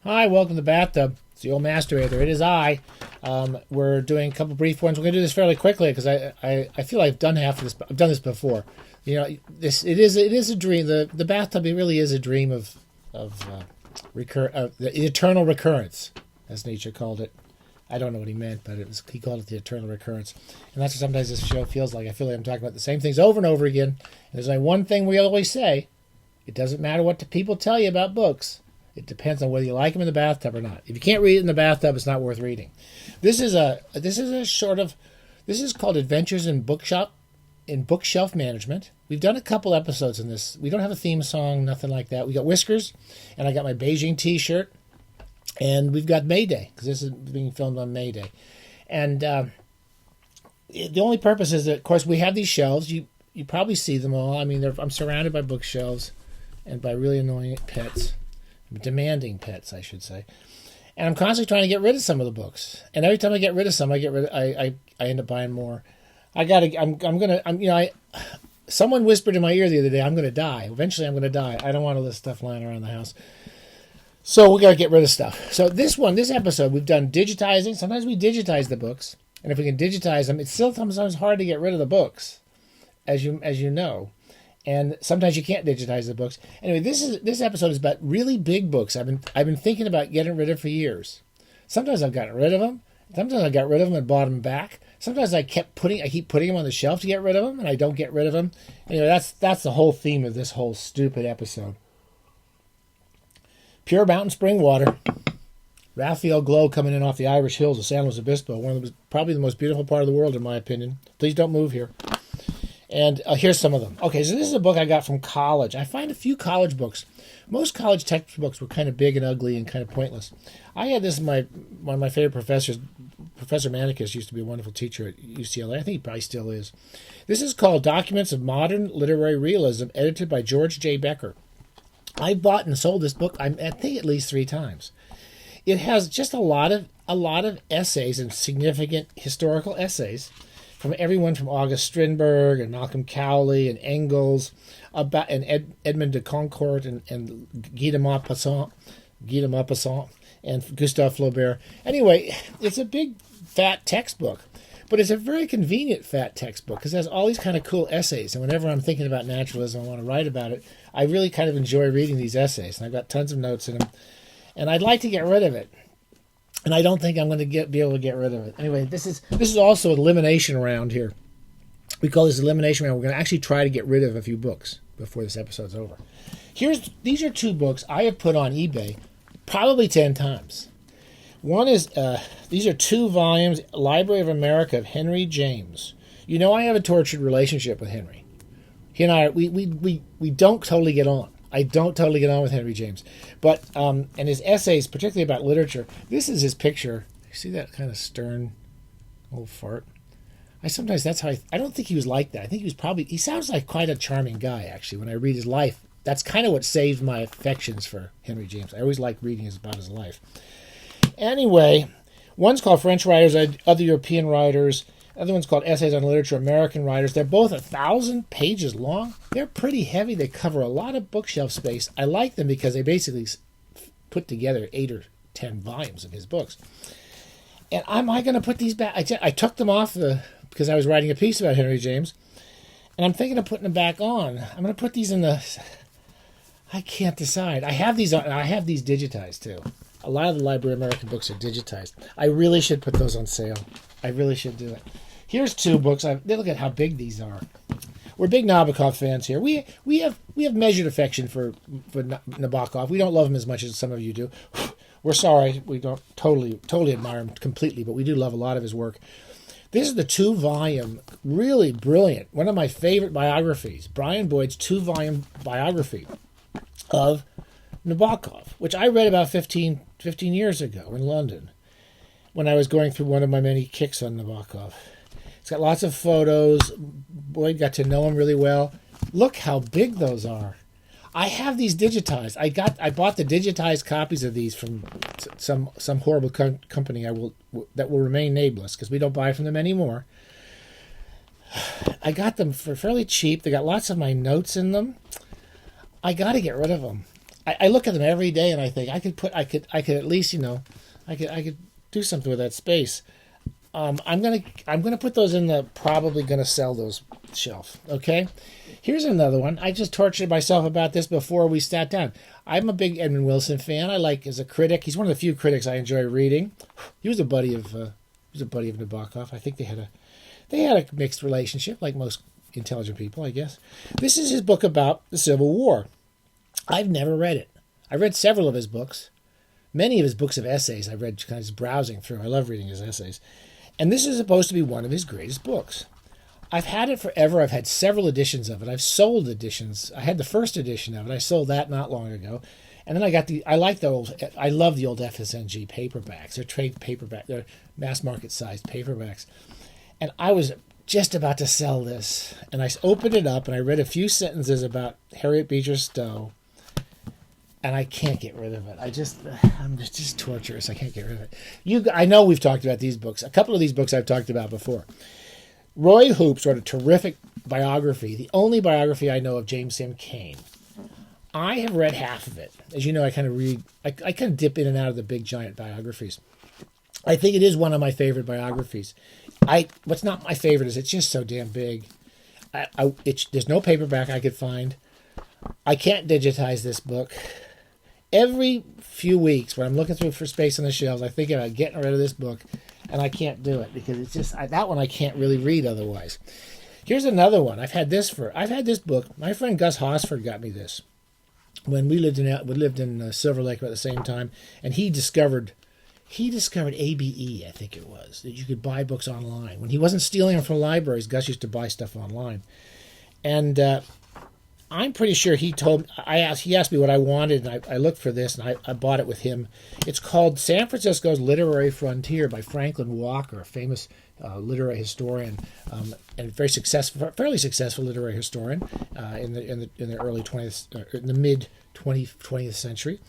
Hi, welcome to Bathtub. It's the old masturbator. It is I. We're doing a couple brief ones. We're going to do this fairly quickly because I feel like I've done half of this. I've done this before. You know, it is a dream. The bathtub, it really is a dream of the eternal recurrence, as Nietzsche called it. I don't know what he meant, but he called it the eternal recurrence. And that's what sometimes this show feels like. I feel like I'm talking about the same things over and over again. And there's only one thing we always say. It doesn't matter what the people tell you about books. It depends on whether you like them in the bathtub or not. If you can't read it in the bathtub, it's not worth reading. This is called Adventures in Bookshelf Management. We've done a couple episodes in this. We don't have a theme song, nothing like that. We got whiskers, and I got my Beijing T-shirt, and we've got May Day because this is being filmed on May Day. And the only purpose is that, of course, we have these shelves. You probably see them all. I mean, I'm surrounded by bookshelves and by really annoying pets. Demanding pets, I should say. And I'm constantly trying to get rid of some of the books. And every time I get rid of some, I end up buying more. Someone whispered in my ear the other day, I'm going to die. Eventually I'm going to die. I don't want all this stuff lying around the house. So we got to get rid of stuff. So this episode, we've done digitizing. Sometimes we digitize the books. And if we can digitize them, it's still sometimes hard to get rid of the books, as you know. And sometimes you can't digitize the books. Anyway, this episode is about really big books I've been thinking about getting rid of for years. Sometimes I've gotten rid of them. Sometimes I got rid of them and bought them back. Sometimes I keep putting them on the shelf to get rid of them, and I don't get rid of them. Anyway, that's the whole theme of this whole stupid episode. Pure mountain spring water. Raphael glow coming in off the Irish hills of San Luis Obispo, probably the most beautiful part of the world in my opinion. Please don't move here. And here's some of them. Okay, so this is a book I got from college. I find a few college books. Most college textbooks were kind of big and ugly and kind of pointless. I had this one of my favorite professors. Professor Manicus used to be a wonderful teacher at UCLA. I think he probably still is. This is called Documents of Modern Literary Realism, edited by George J. Becker. I bought and sold this book, I think, at least 3 times. It has just a lot of essays and significant historical essays from everyone from August Strindberg and Malcolm Cowley and Engels, Edmond de Goncourt and Guy de Maupassant and Gustave Flaubert. Anyway, it's a big, fat textbook, but it's a very convenient fat textbook because it has all these kind of cool essays. And whenever I'm thinking about naturalism, I want to write about it, I really kind of enjoy reading these essays. And I've got tons of notes in them. And I'd like to get rid of it. And I don't think I'm going to be able to get rid of it. Anyway, this is also an elimination round here. We call this elimination round. We're going to actually try to get rid of a few books before this episode's over. These are 2 books I have put on eBay probably 10 times. One is, these are 2 volumes, Library of America of Henry James. You know I have a tortured relationship with Henry. He and I, we don't totally get on. I don't totally get on with Henry James. But, and his essays, particularly about literature, this is his picture. You see that kind of stern old fart? That's how I don't think he was like that. I think he sounds like quite a charming guy, actually, when I read his life. That's kind of what saved my affections for Henry James. I always like reading about his life. Anyway, one's called French Writers, Other European Writers. The other one's called Essays on Literature, American Writers. They're both 1,000 pages long. They're pretty heavy. They cover a lot of bookshelf space. I like them because they basically put together 8 or 10 volumes of his books. And am I going to put these back? I took them off because I was writing a piece about Henry James, and I'm thinking of putting them back on. I'm going to put these in the... I can't decide. I have these digitized too. A lot of the Library of American books are digitized. I really should put those on sale. I really should do it. Here's 2 books. Look at how big these are. We're big Nabokov fans here. We have measured affection for Nabokov. We don't love him as much as some of you do. We're sorry. We don't totally admire him completely, but we do love a lot of his work. This is the 2-volume, really brilliant, one of my favorite biographies, Brian Boyd's 2-volume biography of Nabokov, which I read about 15 years ago in London when I was going through one of my many kicks on Nabokov. It's got lots of photos. Boyd got to know him really well. Look how big those are. I have these digitized. I bought the digitized copies of these from some horrible company that will remain nameless because we don't buy from them anymore. I got them for fairly cheap. They got lots of my notes in them. I got to get rid of them. I look at them every day and I think I could at least, I could do something with that space. I'm gonna put those in the probably gonna sell those shelf. Okay, here's another one. I just tortured myself about this before we sat down. I'm a big Edmund Wilson fan. I like as a critic. He's one of the few critics I enjoy reading. He was a buddy of Nabokov. I think they had a mixed relationship, like most intelligent people, I guess. This is his book about the Civil War. I've never read it. I read several of his books. Many of his books of essays I read kind of just browsing through. I love reading his essays. And this is supposed to be one of his greatest books. I've had it forever. I've had several editions of it. I've sold editions. I had the first edition of it. I sold that not long ago. And then I love the old FSNG paperbacks. They're trade paperback. They're mass market sized paperbacks. And I was just about to sell this. And I opened it up and I read a few sentences about Harriet Beecher Stowe. And I can't get rid of it. I'm just torturous. I can't get rid of it. I know we've talked about these books. A couple of these books I've talked about before. Roy Hoops wrote a terrific biography, the only biography I know of James M. Cain. I have read half of it. As you know, I kind of dip in and out of the big giant biographies. I think it is one of my favorite biographies. What's not my favorite is it's just so damn big. There's no paperback I could find. I can't digitize this book. Every few weeks when I'm looking through for space on the shelves, I think about getting rid of this book, and I can't do it because it's just that one I can't really read otherwise. Here's another one. I've had this book. My friend Gus Hosford got me this when we lived in Silver Lake at the same time, and he discovered ABE, I think it was, that you could buy books online. When he wasn't stealing them from libraries, Gus used to buy stuff online, and I'm pretty sure he asked me what I wanted, and I looked for this, and I bought it with him. It's called San Francisco's Literary Frontier by Franklin Walker, a famous literary historian, and fairly successful literary historian in the early 20th, in the mid 20th century.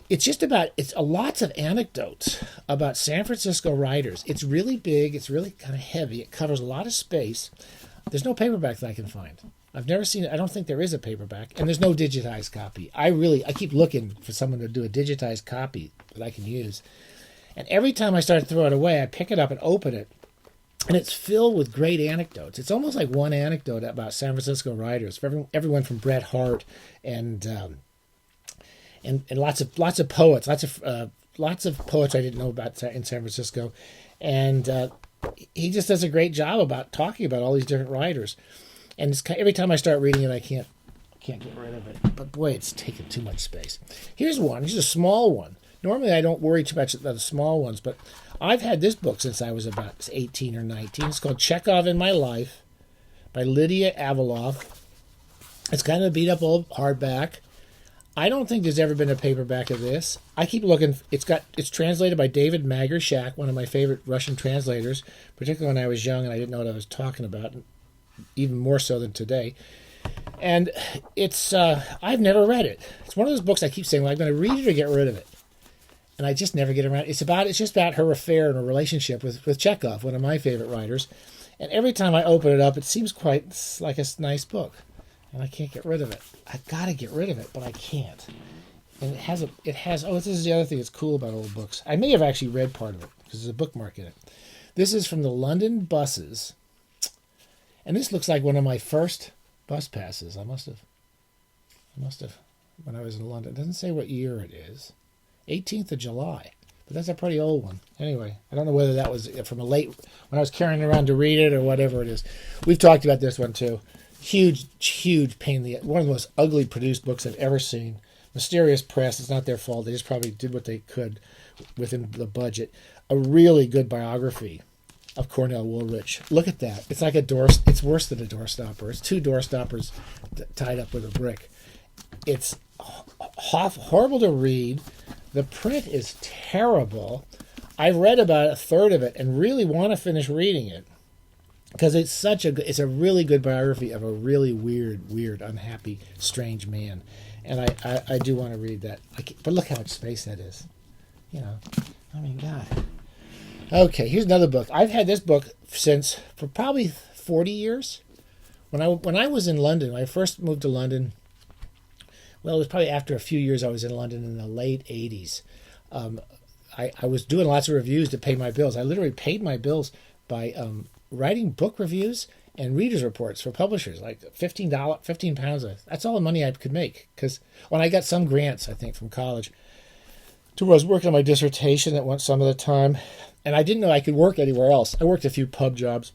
It's lots of anecdotes about San Francisco writers. It's really big. It's really kind of heavy. It covers a lot of space. There's no paperback that I can find. I've never seen it. I don't think there is a paperback, and there's no digitized copy. I keep looking for someone to do a digitized copy that I can use. And every time I start to throw it away, I pick it up and open it, and it's filled with great anecdotes. It's almost like one anecdote about San Francisco writers, for everyone from Bret Harte and lots of poets, lots of poets I didn't know about in San Francisco, and he just does a great job about talking about all these different writers. And every time I start reading it, I can't get rid of it. But boy, it's taken too much space. Here's one. Here's a small one. Normally, I don't worry too much about the small ones, but I've had this book since I was about 18 or 19. It's called Chekhov in My Life by Lydia Aviloff. It's kind of a beat-up old hardback. I don't think there's ever been a paperback of this. I keep looking. It's translated by David Magershak, one of my favorite Russian translators, particularly when I was young and I didn't know what I was talking about, even more so than today. And it's I've never read it. It's one of those books I keep saying, well, I'm going to read it or get rid of it. And I just never get around. It's just about her affair and her relationship with Chekhov, one of my favorite writers. And every time I open it up, it seems quite like a nice book. And I can't get rid of it. I've got to get rid of it, but I can't. And this is the other thing that's cool about old books. I may have actually read part of it, because there's a bookmark in it. This is from the London buses. And this looks like one of my first bus passes. I must have, when I was in London. It doesn't say what year it is. 18th of July. But that's a pretty old one. Anyway, I don't know whether that was from when I was carrying it around to read it or whatever it is. We've talked about this one too. Huge pain in the... One of the most ugly produced books I've ever seen. Mysterious Press. It's not their fault. They just probably did what they could within the budget. A really good biography of Cornell Woolrich. Look at that. It's like it's worse than a doorstopper. It's two doorstoppers tied up with a brick. It's horrible to read. The print is terrible. I've read about a third of it and really want to finish reading it because it's a really good biography of a really weird, unhappy, strange man. And I do want to read that. But look how much space that is. I mean, God. Okay, here's another book. I've had this book for probably 40 years. When I was in London, when I first moved to London, well, it was probably after a few years I was in London in the late 80s. I was doing lots of reviews to pay my bills. I literally paid my bills by writing book reviews and readers reports for publishers, like £15. That's all the money I could make. Because when I got some grants, I think, from college, to where I was working on my dissertation that went some of the time, and I didn't know I could work anywhere else. I worked a few pub jobs.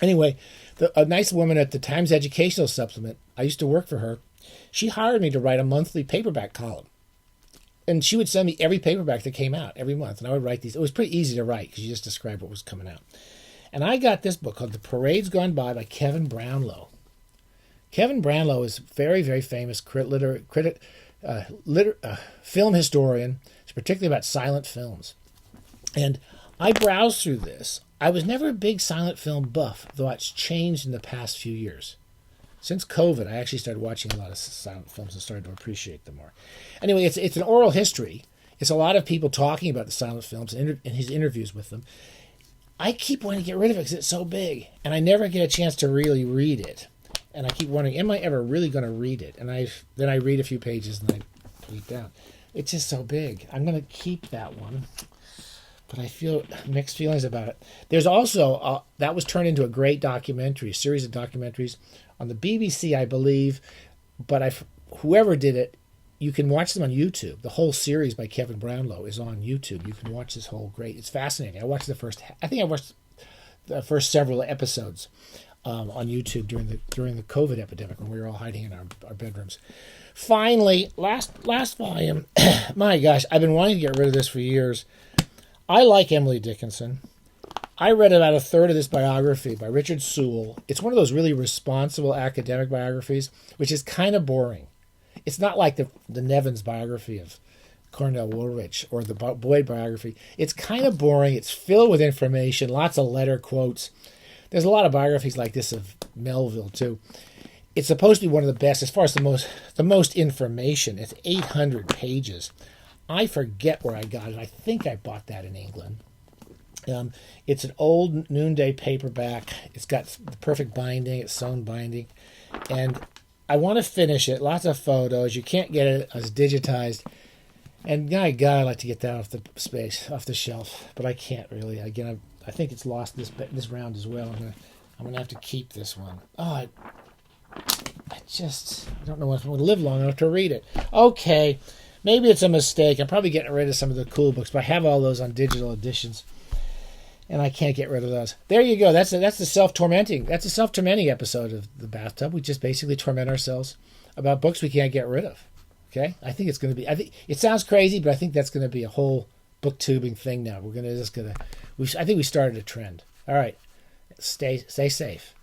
Anyway, a nice woman at the Times Educational Supplement, I used to work for her, she hired me to write a monthly paperback column. And she would send me every paperback that came out every month, and I would write these. It was pretty easy to write because you just described what was coming out. And I got this book called The Parade's Gone By Kevin Brownlow. Kevin Brownlow is a very, very famous film historian, particularly about silent films. And I browsed through this. I was never a big silent film buff, though it's changed in the past few years. Since COVID, I actually started watching a lot of silent films and started to appreciate them more. Anyway, it's an oral history. It's a lot of people talking about the silent films and his interviews with them. I keep wanting to get rid of it because it's so big, and I never get a chance to really read it. And I keep wondering, am I ever really going to read it? And then I read a few pages and I put it down. It's just so big. I'm going to keep that one, but I feel mixed feelings about it. There's also, that was turned into a great documentary, series of documentaries on the BBC, I believe, but whoever did it, you can watch them on YouTube. The whole series by Kevin Brownlow is on YouTube. You can watch this whole it's fascinating. I watched the first several episodes on YouTube during the COVID epidemic when we were all hiding in our bedrooms. Finally, last volume, my gosh, I've been wanting to get rid of this for years. I like Emily Dickinson. I read about a third of this biography by Richard Sewell. It's one of those really responsible academic biographies, which is kind of boring. It's not like the Nevins biography of Cornell Woolrich or the Boyd biography. It's kind of boring. It's filled with information, lots of letter quotes. There's a lot of biographies like this of Melville, too. It's supposed to be one of the best as far as the most information. It's 800 pages. I forget where I got it. I think I bought that in England. It's an old Noonday paperback. It's got the perfect binding. It's sewn binding. And I want to finish it. Lots of photos. You can't get it as digitized. And my God, I'd like to get that off the shelf. But I can't really. Again, I think it's lost this round as well. I'm gonna have to keep this one. I don't know if I'm going to live long enough to read it. Okay, maybe it's a mistake. I'm probably getting rid of some of the cool books, but I have all those on digital editions, and I can't get rid of those. There you go. That's a self-tormenting episode of The Bathtub. We just basically torment ourselves about books we can't get rid of. Okay, I think it's going to be. I think it sounds crazy, but I think that's going to be a whole booktubing thing now. I think we started a trend. All right, stay safe.